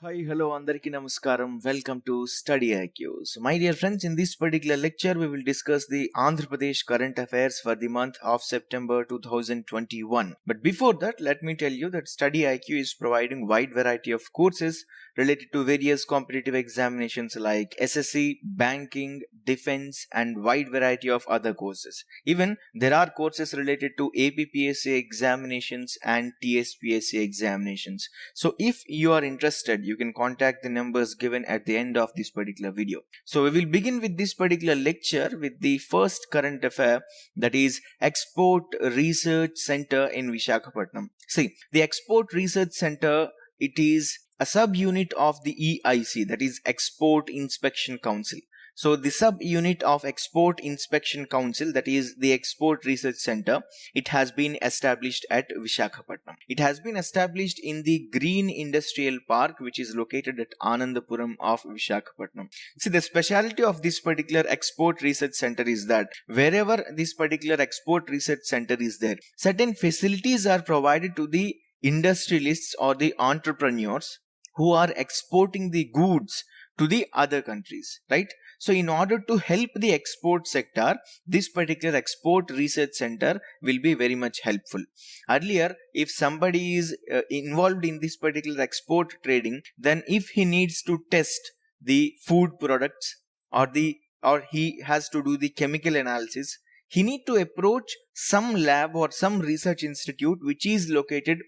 Hi, hello, Andariki Namaskaram. Welcome to StudyIQ. So, my dear friends, in this particular lecture, we will discuss the Andhra Pradesh current affairs for the month of September 2021. But before that, let me tell you that StudyIQ is providing wide variety of courses related to various competitive examinations like SSC, banking, defense, and wide variety of other courses. Even there are courses related to APPSC examinations and TSPSC examinations. So if you are interested, you can contact the numbers given at the end of this particular video. So we will begin with this particular lecture with the first current affair, that is Export Research Center in Visakhapatnam. See, the Export Research Center, it is a subunit of the EIC, that is Export Inspection Council. So the sub-unit of Export Inspection Council, that is the Export Research Center, it has been established at Visakhapatnam. It has been established in the Green Industrial Park, which is located at Anandapuram of Visakhapatnam. See, the speciality of this particular Export Research Center is that wherever this particular Export Research Center is there, certain facilities are provided to the industrialists or the entrepreneurs who are exporting the goods to the other countries, right? So in order to help the export sector, this particular Export Research Center will be very much helpful. Earlier, if somebody is involved in this particular export trading, then if he needs to test the food products or he has to do the chemical analysis, he need to approach some lab or some research institute which is located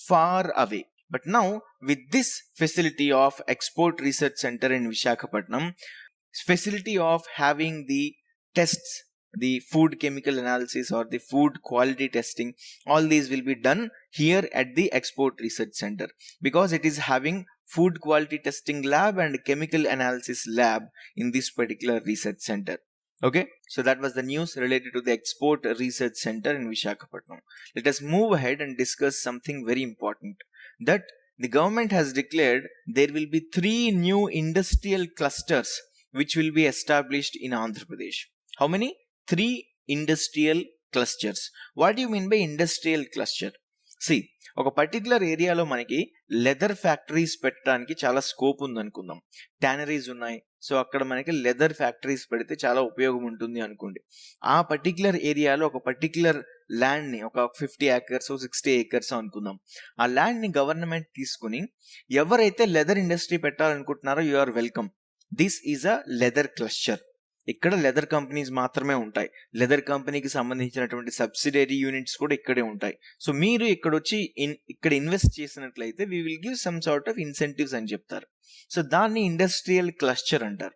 far away. But now, with this facility of Export Research Center in Visakhapatnam, facility of having the tests, the food chemical analysis or the food quality testing, all these will be done here at the Export Research Center, because it is having food quality testing lab and chemical analysis lab in this particular research center. Okay, so that was the news related to the Export Research Center in Visakhapatnam. Let us move ahead and discuss something very important, that the government has declared there will be 3 new industrial clusters which will be established in Andhra Pradesh. How many? 3 industrial clusters. What do you mean by industrial cluster? See, ఒక particular ఏరియాలో మనకి leather factories పెట్టడానికి చాలా scope ఉంది అనుకుందాం. ట్యానరీస్ ఉన్నాయి, so అక్కడ మనకి లెదర్ ఫ్యాక్టరీస్ పెడితే చాలా ఉపయోగం ఉంటుంది అనుకోండి. ఆ పర్టికులర్ ఏరియాలో ఒక పర్టికులర్ ల్యాండ్ని, ఒక 50 acres 60 acres అనుకుందాం, ఆ ల్యాండ్ని గవర్నమెంట్ తీసుకుని ఎవరైతే లెదర్ ఇండస్ట్రీ పెట్టాలనుకుంటున్నారో you are welcome. This is a leather cluster. ఇక్కడ లెదర్ కంపెనీస్ మాత్రమే ఉంటాయి. లెదర్ కంపెనీకి సంబంధించినటువంటి సబ్సిడరీ యూనిట్స్ కూడా ఇక్కడే ఉంటాయి. సో మీరు ఇక్కడ వచ్చి ఇక్కడ ఇన్వెస్ట్ చేసినట్లయితే we will give some sort of incentives అని చెప్తారు. సో దాన్ని ఇండస్ట్రియల్ క్లస్టర్ అంటారు.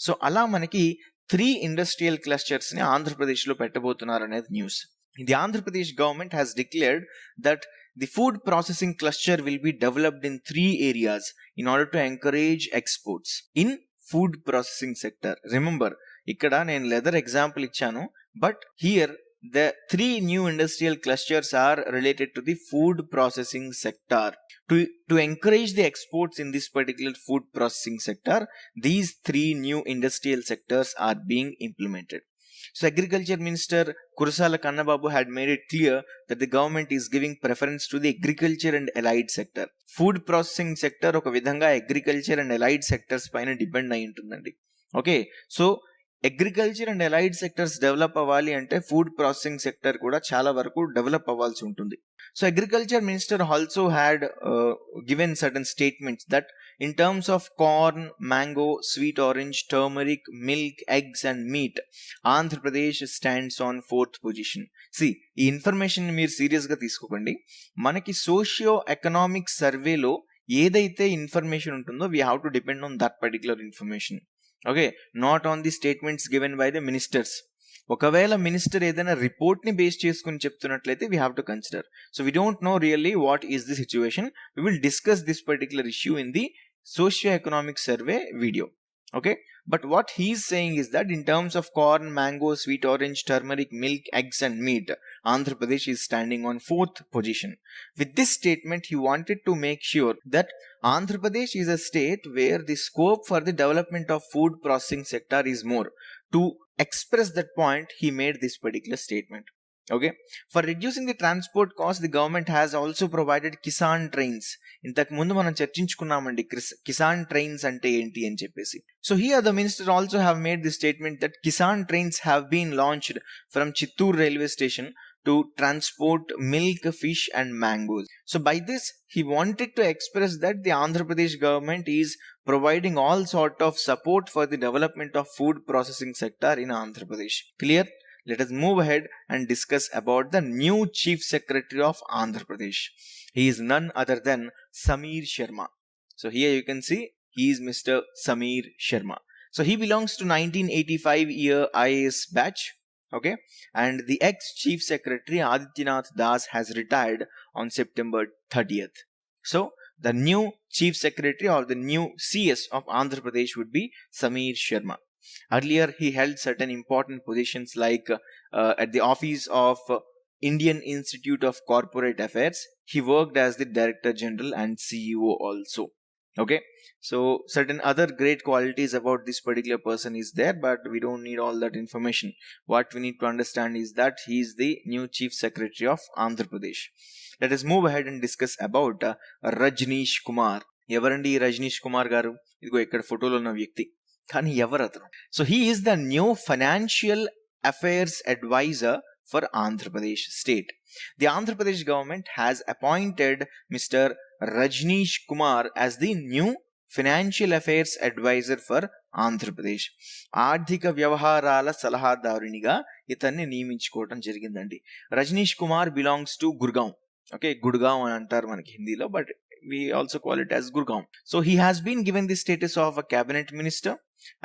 సో అలా మనకి 3 ఇండస్ట్రియల్ క్లస్టర్స్ ని ఆంధ్రప్రదేశ్లో పెట్టబోతున్నారు అనేది news. The Andhra Pradesh government has declared that the food processing cluster will be developed in 3 areas in order to encourage exports in food processing sector. Remember, ఇక్కడ నేను leather example ఇచ్చాను, but here the 3 new industrial clusters are related to the food processing sector. To encourage the exports in this particular food processing sector, these 3 new industrial sectors are being implemented. So Agriculture Minister Kurusala Kannababu had made it clear that the government is giving preference to the agriculture and allied sector. Food processing sector oka vidhanga agriculture and allied sectors paina depend ayi untundandi. Okay, so agriculture and allied sectors develop అవ్వాలి అంటే food processing sector కూడా చాలా వరకు develop అవ్వాల్సి ఉంటుంది. So agriculture minister also had given certain statements that in terms of corn, mango, sweet orange, turmeric, milk, eggs and meet, Andhra Pradesh stands on 4th position. ఈ information మీరు సీరియస్గా తీసుకోకండి. మనకి సోషియో ఎకనామిక్ సర్వేలో ఏదైతే ఇన్ఫర్మేషన్ ఉంటుందో we have to depend on that particular information. Okay, not on the statements given by the ministers. ఒకవేళ minister ఏదైనా రిపోర్ట్ ని బేస్ చేసుకుని చెప్తున్నట్లయితే we have to consider. So we don't know really what is the situation. We will discuss this particular issue in the socio economic survey video. Okay, but what he is saying is that in terms of corn, mango, sweet orange, turmeric, milk, eggs and meat, Andhra Pradesh is standing on 4th position. With this statement, he wanted to make sure that Andhra Pradesh is a state where the scope for the development of food processing sector is more. To express that point, he made this particular statement. Okay, for reducing the transport cost, the government has also provided Kisan trains. ఇంతకు ముందు మనం చర్చించుకున్నామండి Kisan trains అంటే ఏంటి అని చెప్పేసి. So here the minister also have made the statement that Kisan trains have been launched from Chittoor railway station to transport milk, fish and mangoes. So by this he wanted to express that the Andhra Pradesh government is providing all sort of support for the development of food processing sector in Andhra Pradesh. Clear? Let us move ahead and discuss about the new Chief Secretary of Andhra Pradesh. He is none other than Sameer Sharma. So here you can see he is Mr. Sameer Sharma. So he belongs to 1985 year IAS batch. Okay, and the ex-chief secretary Adityanath Das has retired on September 30th. So the new chief secretary or the new CS of Andhra Pradesh would be Sameer Sharma. Earlier he held certain important positions like at the office of Indian Institute of Corporate Affairs. He worked as the Director General and CEO also. Okay, so certain other great qualities about this particular person is there, but we don't need all that information. What we need to understand is that he is the new Chief Secretary of Andhra Pradesh. Let us move ahead and discuss about Rajneesh Kumar. Evarandi Rajneesh Kumar garu? Idigo ikkada photo lo unna vyakti. Kani evaru atanu? So he is the new Financial Affairs Advisor for Andhra Pradesh state. The Andhra Pradesh government has appointed Mr. Rajneesh Kumar as the new Financial Affairs Advisor for Andhra Pradesh. ఆర్థిక వ్యవహారాల సలహాదారునిగా ఇతన్ని నియమించుకోవడం జరిగిందండి. Rajneesh Kumar belongs to Gurgaon. Okay, Gurgaon అని అంటారు మనకి హిందీలో, but we also call it as Gurgaon. So he has been given the status of a cabinet minister,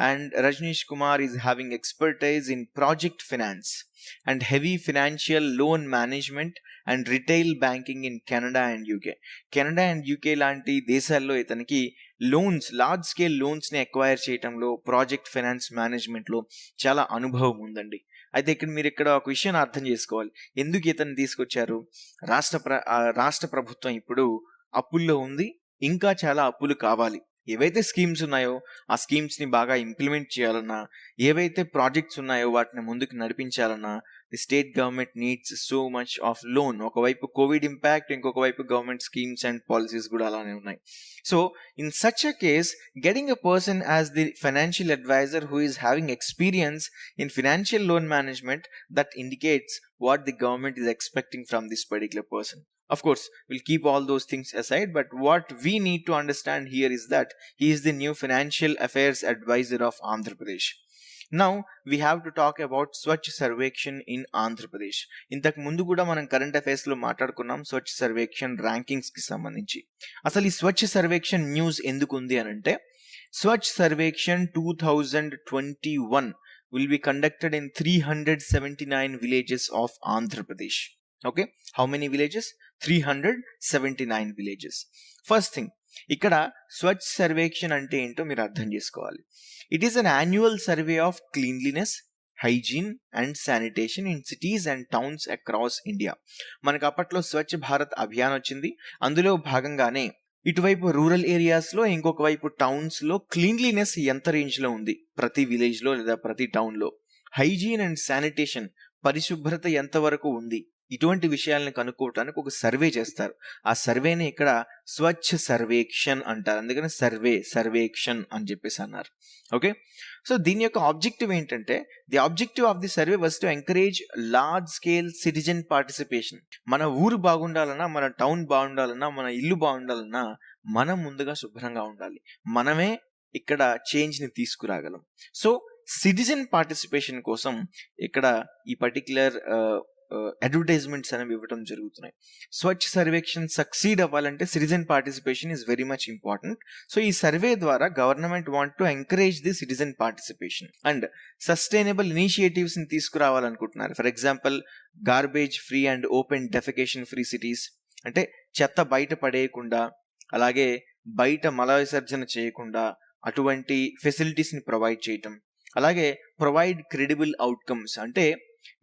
and Rajneesh Kumar is having expertise in project finance and heavy financial loan management and retail banking in Canada and UK. Canada and UK లాంటి దేశాల్లో ఇతనికి loans, large scale loans ని acquire చేయడంలో, project finance management లో చాలా అనుభవం ఉందండి. అయితే మీరు ఇక్కడ ఒక విషయం అర్థం చేసుకోవాలి. ఎందుకు ఇతను తీసుకొచ్చారు? రాష్ట్ర ప్రభుత్వం ఇప్పుడు అప్పుల్లో ఉంది, ఇంకా చాలా అప్పులు కావాలి. ఏవైతే స్కీమ్స్ ఉన్నాయో ఆ స్కీమ్స్ ని బాగా ఇంప్లిమెంట్ చేయాలన్నా, ఏవైతే ప్రాజెక్ట్స్ ఉన్నాయో వాటిని ముందుకు నడిపించాలన్నా, the state government needs so much of loan. ఒకవైపు కోవిడ్ ఇంపాక్ట్, ఇంకొక వైపు గవర్నమెంట్ స్కీమ్స్ అండ్ పాలసీస్ కూడా అలానే ఉన్నాయి. So in such a case, getting a person as the financial advisor who is having experience in financial loan management, that indicates what the government is expecting from this particular person. Of course, we'll keep all those things aside, but what we need to understand here is that he is the new Financial Affairs Advisor of Andhra Pradesh. Now we have to talk about Swachh Survekshan in Andhra Pradesh. ఇంతకు ముందు కూడా మనం current affairs లో మాట్లాడుకున్నాం స్వచ్ఛ Sarvekshan rankings కి సంబంధించి. అసలు ఈ స్వచ్ఛ సర్వేక్షణ్ న్యూస్ ఎందుకు ఉంది అని అంటే, స్వచ్ఛ Sarvekshan 2021 will be conducted in 379 villages of Andhra Pradesh. Okay, how many villages? 379 villages. First thing, ఇక్కడ స్వచ్ఛ సర్వేక్షణ్ అంటే ఏంటో మీరు అర్థం చేసుకోవాలి. It is an annual survey of cleanliness, hygiene and sanitation in cities and towns across India. మనకు అప్పట్లో స్వచ్ఛ భారత్ అభియాన్ వచ్చింది. అందులో భాగంగానే ఇటువైపు రూరల్ ఏరియాస్ లో, ఇంకొక వైపు టౌన్స్ లో క్లీన్లీనెస్ ఎంత రేంజ్ లో ఉంది ప్రతి విలేజ్ లో లేదా ప్రతి టౌన్ లో, హైజీన్ అండ్ శానిటేషన్ పరిశుభ్రత ఎంత వరకు ఉంది, ఇటువంటి విషయాలను కనుక్కోవటానికి ఒక సర్వే చేస్తారు. ఆ సర్వేని ఇక్కడ స్వచ్ఛ సర్వేక్షణ్ అంటారు. అందుకని సర్వేక్షణ్ అని చెప్పేసి అన్నారు. ఓకే, సో దీని యొక్క ఆబ్జెక్టివ్ ఏంటంటే, the objective of the survey was to encourage large scale citizen participation. మన ఊరు బాగుండాలన్నా, మన టౌన్ బాగుండాలన్నా, మన ఇల్లు బాగుండాలన్నా మనం ముందుగా శుభ్రంగా ఉండాలి. మనమే ఇక్కడ చేంజ్ ని తీసుకురాగలం. సో సిటిజన్ పార్టిసిపేషన్ కోసం ఇక్కడ ఈ పర్టిక్యులర్ అడ్వర్టైజ్మెంట్స్ అనేవి ఇవ్వడం జరుగుతున్నాయి. స్వచ్ఛ సర్వేక్షణ్ సక్సీడ్ అవ్వాలంటే citizen participation is very much important. So ఈ సర్వే ద్వారా government want to encourage the citizen participation and sustainable initiatives ని తీసుకురావాలనుకుంటున్నారు. For example, garbage free and open defecation free cities, అంటే చెత్త బయట పడేయకుండా, అలాగే బయట మల విసర్జన చేయకుండా అటువంటి ఫెసిలిటీస్ ని ప్రొవైడ్ చేయటం, అలాగే ప్రొవైడ్ క్రెడిబుల్ అవుట్కమ్స్, అంటే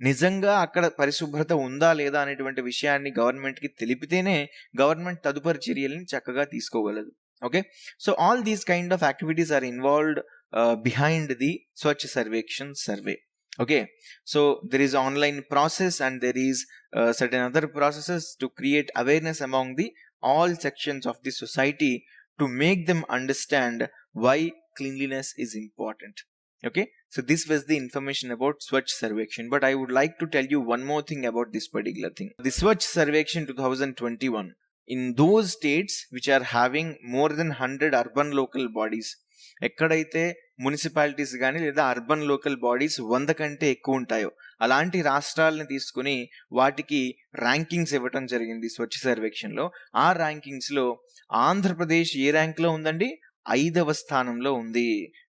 నిజంగా అక్కడ పరిశుభ్రత ఉందా లేదా అనేటువంటి విషయాన్ని గవర్నమెంట్ కి తెలిపితేనే గవర్నమెంట్ తదుపరి చర్యలను చక్కగా తీసుకోగలదు. Okay, so all these kind of activities are involved behind the Swachh Survekshan survey. Okay, so there is online process and there is certain other processes to create awareness among the all sections of the society to make them understand why cleanliness is important. Okay, so this was the information about Swachh Survekshan, but I would like to tell you one more thing about this particular thing. The Swachh Survekshan 2021, in those states which are having more than 100 urban local bodies, ఎక్కడైతే municipalities కానీ లేదా urban local bodies 100 కంటే ఎక్కువ ఉంటాయో అలాంటి రాష్ట్రాలను తీసుకుని వాటికి ర్యాంకింగ్స్ ఇవ్వటం జరిగింది స్వచ్ఛ సర్వేక్షణలో. ఆ ర్యాంకింగ్స్లో ఆంధ్రప్రదేశ్ ఏ ర్యాంక్లో ఉందండి? 5వ స్థానంలో ఉంది.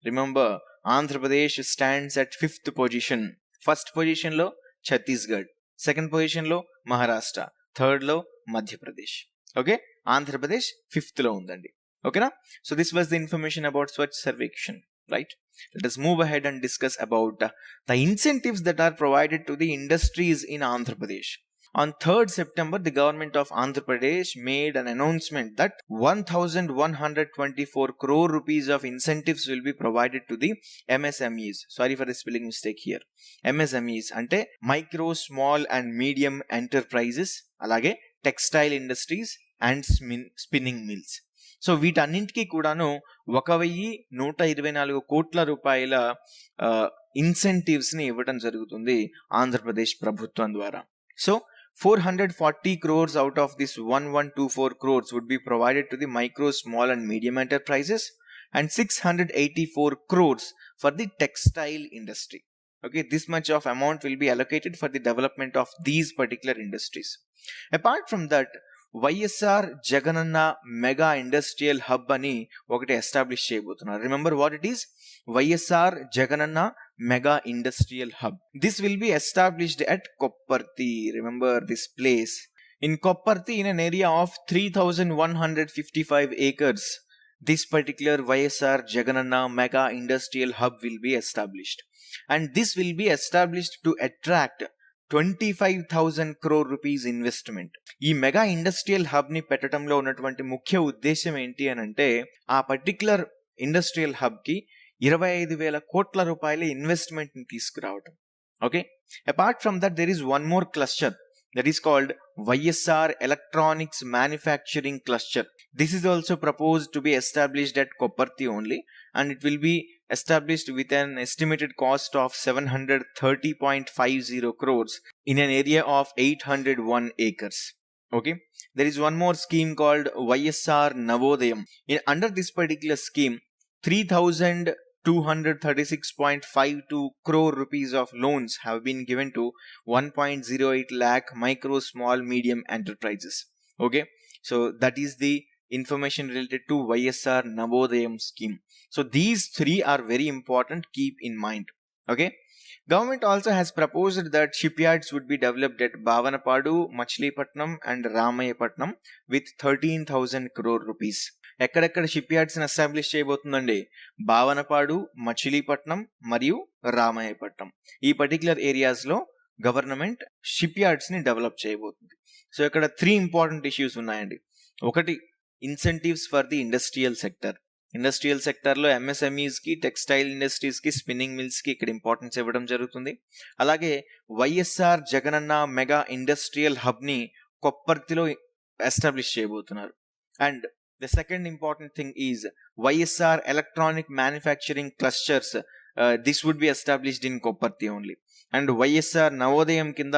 Remember, Andhra Pradesh stands at 5th position. First పొజిషన్లో ఛత్తీస్గఢ్, సెకండ్ పొజిషన్లో మహారాష్ట్ర, థర్డ్లో మధ్యప్రదేశ్. ఓకే, ఆంధ్రప్రదేశ్ 5th లో ఉందండి. Okay, so this was the information about Swachh Survekshan, right? Let us move ahead and discuss about the incentives that are provided to the industries in Andhra Pradesh. On 3rd September, the government of Andhra Pradesh made an announcement that 1,124 crore rupees of incentives will be provided to the MSMEs. Sorry for the spelling mistake here. MSMEs ante micro, small and medium enterprises, alage textile industries and spinning mills. So వీటన్నింటికి కూడాను 1,124 కోట్ల రూపాయల ఇన్సెంటివ్స్ని ఇవ్వడం జరుగుతుంది ఆంధ్రప్రదేశ్ ప్రభుత్వం ద్వారా. So 440 crores out of this 1,124 crores would be provided to the micro, small and medium enterprises and 684 crores for the textile industry. Okay, this much of amount will be allocated for the development of these particular industries. Apart from that, YSR Jagananna mega industrial hub అని ఒకటి establish చేయబోతున్నారు. Remember what it is? YSR Jagananna mega industrial hub. This will be established at Kopparthi. Remember this place. In Kopparthi, in an area of 3,155 acres, this particular YSR Jagananna Mega Industrial Hub will be established. And this will be established to attract 25,000 crore rupees investment. ఈ mega industrial hub ని పెట్టడంలో ఉన్నటువంటి ముఖ్య ఉద్దేశం ఏంటి అని అంటే, ఆ పర్టికులర్ ఇండస్ట్రియల్ హబ్ కి 25,000 కోట్ల రూపాయల ఇన్వెస్ట్మెంట్ ని తీసుకురావటం. Okay, apart from that there is one more cluster that is called YSR Electronics Manufacturing Cluster. This is also proposed to be established at Kopparthi only, and it will be established with an estimated cost of 730.50 crores in an area of 801 acres. Okay, there is one more scheme called YSR Navodayam. Under this particular scheme, 3,236.52 crore rupees of loans have been given to 1.08 lakh micro, small, medium enterprises. Okay, so that is the information related to YSR Navodayam scheme. So these three are very important, keep in mind. Okay, government also has proposed that shipyards would be developed at Bhavanapadu, Machilipatnam and Ramayapatnam with 13,000 crore rupees. ఎక్కడెక్కడ ship yards ని establish చేయబోతుందండి? Bhavanapadu, Machilipatnam మరియు రామాయపట్నం. ఈ particular areas లో government ship yards ని develop చేయబోతుంది. So ఇక్కడ 3 important issues ఉన్నాయండి. ఒకటి, incentives for the industrial sector. Industrial సెక్టర్లో ఎంఎస్ఎంఈస్కి, టెక్స్టైల్ ఇండస్ట్రీస్కి, స్పిన్నింగ్ మిల్స్కి ఇక్కడ ఇంపార్టెన్స్ ఇవ్వడం జరుగుతుంది. అలాగే వైఎస్ఆర్ జగనన్న మెగా ఇండస్ట్రియల్ హబ్ని కొప్పర్తిలో ఎస్టాబ్లిష్ చేయబోతున్నారు. And the second important thing is YSR electronic manufacturing clusters. This would be established in Kopparthy only. And YSR Navodayam కింద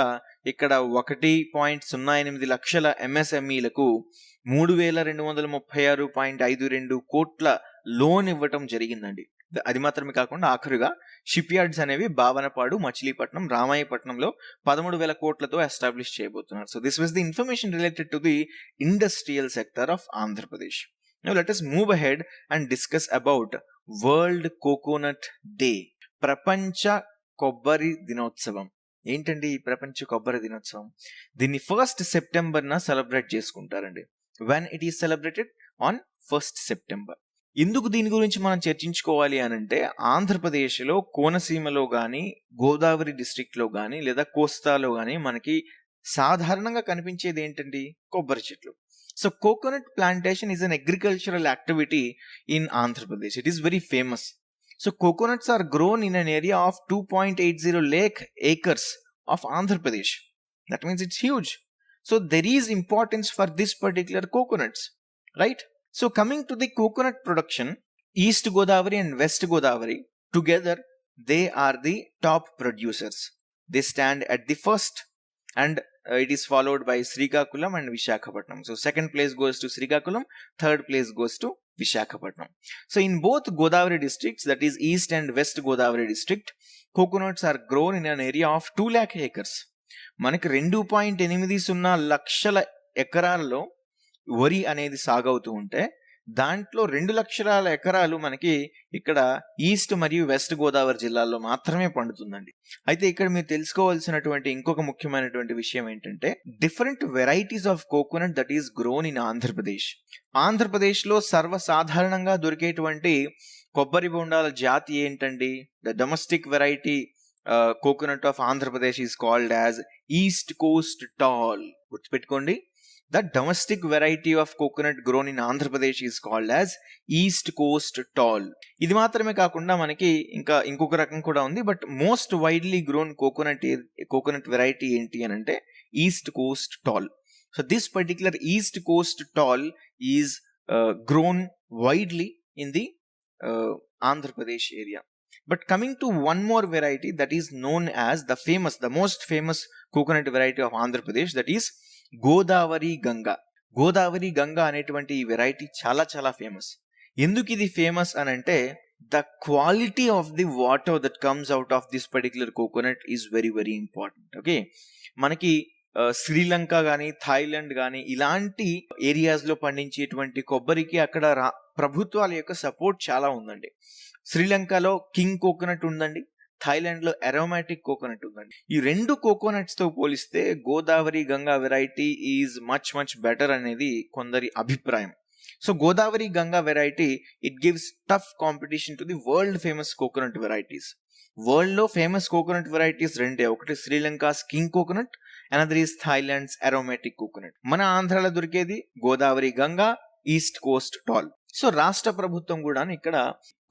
ఇక్కడ 1.08 లక్షల ఎంఎస్ఎంఈలకు 3,236.52 కోట్ల లోన్ ఇవ్వటం జరిగిందండి. అది మాత్రమే కాకుండా ఆఖరుగా షిప్ యార్డ్స్ అనేవి భావనపాడు, మచిలీపట్నం, రామాయపట్నంలో 13,000 కోట్లతో ఎస్టాబ్లిష్ చేయబోతున్నారు. So this was the information related to the industrial sector of Andhra Pradesh. Now let us move ahead and discuss about World Coconut Day. ప్రపంచ కొబ్బరి దినోత్సవం. ఏంటండి ఈ ప్రపంచ కొబ్బరి దినోత్సవం? దీన్ని 1st సెప్టెంబర్న సెలబ్రేట్ చేసుకుంటారండి. When it is celebrated on 1st September. ఎందుకు దీని గురించి మనం చర్చించుకోవాలి అని అంటే, ఆంధ్రప్రదేశ్లో కోనసీమలో కానీ, గోదావరి డిస్ట్రిక్ట్లో కానీ, లేదా కోస్తాలో కానీ మనకి సాధారణంగా కనిపించేది ఏంటండి? కొబ్బరి చెట్లు. So coconut plantation is an agricultural activity in Andhra Pradesh. It is very famous. So coconuts are grown in an area of 2.80 lakh acres of Andhra Pradesh. That means it's huge. So there is importance for this particular coconuts, right? So coming to the coconut production, East Godavari and West Godavari together, they are the top producers. They stand at the first, and it is followed by Srikakulam and Vishakhapatnam. So second place goes to Srikakulam, third place goes to Vishakhapatnam. So in both Godavari districts, that is East and West Godavari district, coconuts are grown in an area of 2 lakh acres. మనకి 2.80 లక్షల ఎకరాల్లో వరి అనేది సాగవుతూ ఉంటే దాంట్లో 2 లక్షల ఎకరాలు మనకి ఇక్కడ ఈస్ట్ మరియు వెస్ట్ గోదావరి జిల్లాల్లో మాత్రమే పండుతుందండి. అయితే ఇక్కడ మీరు తెలుసుకోవాల్సినటువంటి ఇంకొక ముఖ్యమైనటువంటి విషయం ఏంటంటే different varieties of coconut that is grown in Andhra Pradesh. ఆంధ్రప్రదేశ్లో సర్వసాధారణంగా దొరికేటువంటి కొబ్బరి బొండాల జాతి ఏంటండి? The domestic variety coconut of Andhra Pradesh is called as East Coast Tall. గుర్తుపెట్టుకోండి, the domestic variety of coconut grown in Andhra Pradesh is called as East Coast Tall. ఇది మాత్రమే కాకుండా మనకి ఇంకొక రకం కూడా ఉంది, but most widely grown coconut variety ఏంటి అని అంటే East Coast Tall. So this particular East Coast Tall is grown widely in the Andhra Pradesh area. But coming to one more variety that is known as the most famous coconut variety of Andhra Pradesh, that is Godavari Ganga. Godavari Ganga అనేటువంటి ఈ variety చాలా చాలా famous. ఎందుకు ఇది famous అని అంటే the quality of the water that comes out of this particular coconut is very very important. Okay, మనకి శ్రీలంక కానీ థాయిలాండ్ కానీ ఇలాంటి ఏరియాస్లో పండించేటువంటి కొబ్బరికి అక్కడ ప్రభుత్వాల యొక్క సపోర్ట్ చాలా ఉందండి. శ్రీలంకలో కింగ్ కోకోనట్ ఉందండి, థాయిలాండ్లో అరోమాటిక్ కోకోనట్ ఉందండి. ఈ రెండు కోకోనట్స్తో పోలిస్తే Godavari Ganga variety is much much better అనేది కొందరి అభిప్రాయం. So Godavari Ganga variety it gives tough competition to the world famous coconut varieties. వరల్డ్లో ఫేమస్ కోకోనట్ వెరైటీస్ రెండే, ఒకటి Sri Lanka's king coconut, another is Thailand's aromatic coconut. మన ఆంధ్రాలో దొరికేది Godavari Ganga, east coast tall. సో రాష్ట్ర ప్రభుత్వం కూడా ఇక్కడ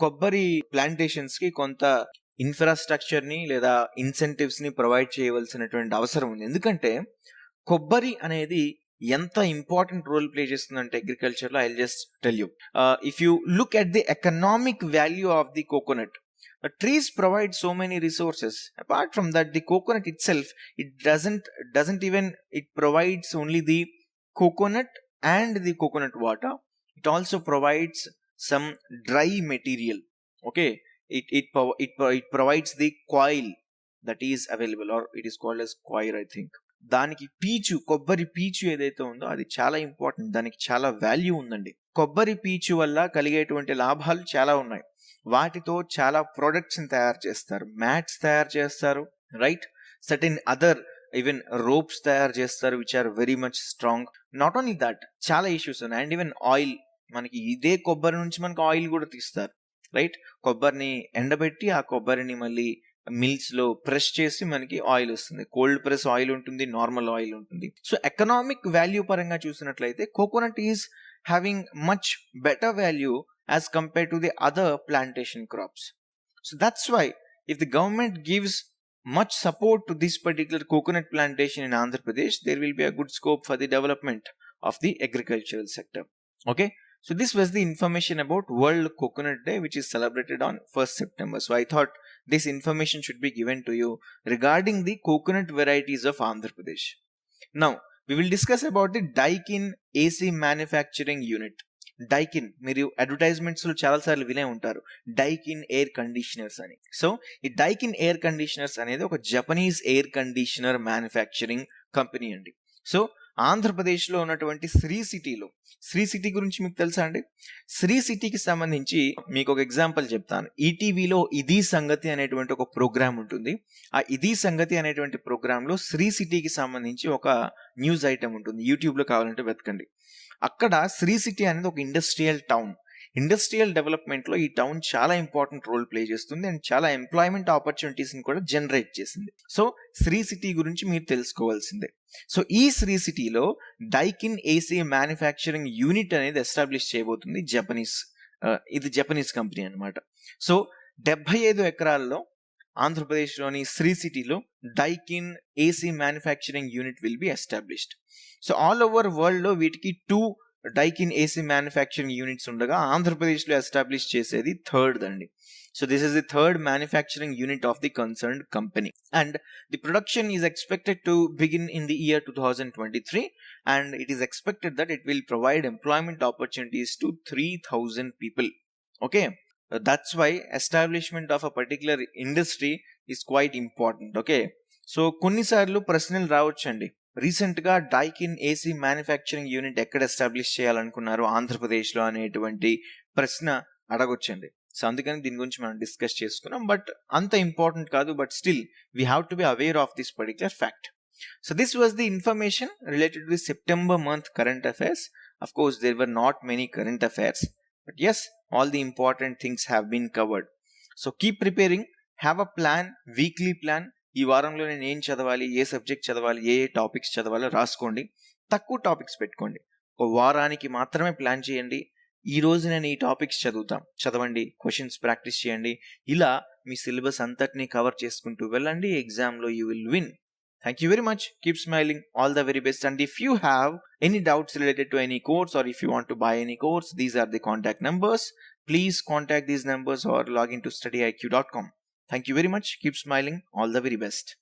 కొబ్బరి ప్లాంటేషన్స్ కి కొంత ఇన్ఫ్రాస్ట్రక్చర్ ని లేదా ఇన్సెంటివ్స్ ని ప్రొవైడ్ చేయవలసినటువంటి అవసరం ఉంది. ఎందుకంటే కొబ్బరి అనేది ఎంత ఇంపార్టెంట్ రోల్ ప్లే చేస్తుందంటే అగ్రికల్చర్ లో, I will just tell you. If you look at the economic value of the coconut, trees provide so many resources. Apart from that, the coconut itself, it doesn't even, it provides only the coconut and the coconut water. It also provides some dry material. Okay, it provides the coil that is available, or it is called as coir, I think. దానికి పీచు, కొబ్బరి పీచు ఏదైతే ఉందో అది చాలా important, దానికి చాలా వాల్యూ ఉందండి. కొబ్బరి పీచు వల్ల కలిగేటువంటి లాభాలు చాలా ఉన్నాయి. వాటితో చాలా ప్రొడక్ట్స్ ని తయారు చేస్తారు, మ్యాట్స్ తయారు చేస్తారు, right, certain other even ropes తయారు చేస్తారు which are very much strong. Not only that, చాలా ఇష్యూస్ ఉన్నాయి. అండ్ ఈవెన్ ఆయిల్, మనకి ఇదే కొబ్బరి నుంచి మనకు ఆయిల్ కూడా తీస్తారు, రైట్. కొబ్బరిని ఎండబెట్టి ఆ కొబ్బరిని మళ్ళీ మిల్స్ లో ప్రెస్ చేసి మనకి ఆయిల్ వస్తుంది. కోల్డ్ ప్రెస్ ఆయిల్ ఉంటుంది, నార్మల్ ఆయిల్ ఉంటుంది. సో ఎకనామిక్ వాల్యూ పరంగా చూసినట్లయితే coconut is having much better value as compared to the other plantation crops. So that's why if the government gives much support to this particular coconut plantation in Andhra Pradesh, there will be a good scope for the development of the agricultural sector. Okay, so this was the information about World Coconut Day, which is celebrated on 1st September. So I thought this information should be given to you regarding the coconut varieties of Andhra Pradesh. Now we will discuss about the Daikin AC manufacturing unit. Daikin, మీరు advertisements లో చాలా సార్లు వినే ఉంటారు Daikin air conditioners అని. So ఈ Daikin air conditioners అనేది ఒక Japanese air conditioner manufacturing company అండి. సో ఆంధ్రప్రదేశ్ లో ఉన్నటువంటి శ్రీ సిటీ గురించి మీకు తెలుసా అండి? శ్రీ సిటీకి సంబంధించి మీకు ఒక ఎగ్జాంపుల్ చెప్తాను. ఈటీవీలో ఇది సంగతి అనేటువంటి ఒక ప్రోగ్రామ్ ఉంటుంది. ఆ ఇది సంగతి అనేటువంటి ప్రోగ్రామ్ లో శ్రీ సిటీకి సంబంధించి ఒక న్యూస్ ఐటమ్ ఉంటుంది. యూట్యూబ్ లో కావాలంటే వెతకండి. అక్కడ శ్రీ సిటీ అనేది ఒక ఇండస్ట్రియల్ టౌన్. ఇండస్ట్రియల్ డెవలప్మెంట్ లో ఈ టౌన్ చాలా ఇంపార్టెంట్ రోల్ ప్లే చేస్తుంది అండ్ చాలా ఎంప్లాయ్మెంట్ ఆపర్చునిటీస్ ని కూడా జనరేట్ చేసింది. సో శ్రీ సిటీ గురించి మీరు తెలుసుకోవాల్సిందే. సో ఈ శ్రీ సిటీలో డైకిన్ ఏసీ మ్యానుఫ్యాక్చరింగ్ యూనిట్ అనేది ఎస్టాబ్లిష్ చేయబోతుంది ఇది జపనీస్ కంపెనీ అనమాట. సో 75 ఎకరాల్లో ఆంధ్రప్రదేశ్లోని శ్రీ సిటీలో Daikin AC manufacturing unit will be established. So all over వరల్డ్లో వీటికి 2 డైకిన్ ఏసీ మ్యానుఫ్యాక్చరింగ్ యూనిట్స్ ఉండగా ఆంధ్రప్రదేశ్లో ఎస్టాబ్లిష్ చేసేది థర్డ్ అండి. So this is the third manufacturing unit of the concerned company, and the production is expected to begin in the year 2023, and it is expected that it will provide employment opportunities to 3,000 people. Okay, that's why establishment of a particular industry is quite important. Okay, so కొన్నిసార్లు ప్రశ్నలు రావచ్చండి, రీసెంట్గా Daikin AC manufacturing unit ఎక్కడ establish చేయాలనుకున్నారు ఆంధ్రప్రదేశ్లో అనేటువంటి ప్రశ్న అడగొచ్చండి. So అందుకని దీని గురించి మనం డిస్కస్ చేసుకున్నాం, బట్ అంత ఇంపార్టెంట్ కాదు, but still we have to be aware of this particular fact. So this was the information related to September month current affairs. Of course there were not many current affairs, but yes, all the important things have been covered. So keep preparing, have a plan, weekly plan. ఈ వారంలో నేను ఏం చదవాలి, ఏ subject చదవాలి, ఏ topics చదవాలో రాసుకోండి. తక్కువ topics పెట్టుకోండి, ఒక వారానికి మాత్రమే ప్లాన్ చేయండి. ఈ రోజు నేను ఈ టాపిక్స్ చదవండి, క్వశ్చన్స్ ప్రాక్టీస్ చేయండి. ఇలా మీ సిలబస్ అంతటినీ కవర్ చేసుకుంటూ వెళ్ళండి. ఎగ్జామ్లో you will win. Thank you very much. Keep smiling. All the very best. And if you have any doubts related to any course, or if you want to buy any course, these are the contact numbers. Please contact these numbers or log into StudyIQ.com. Thank you very much. Keep smiling. All the very best.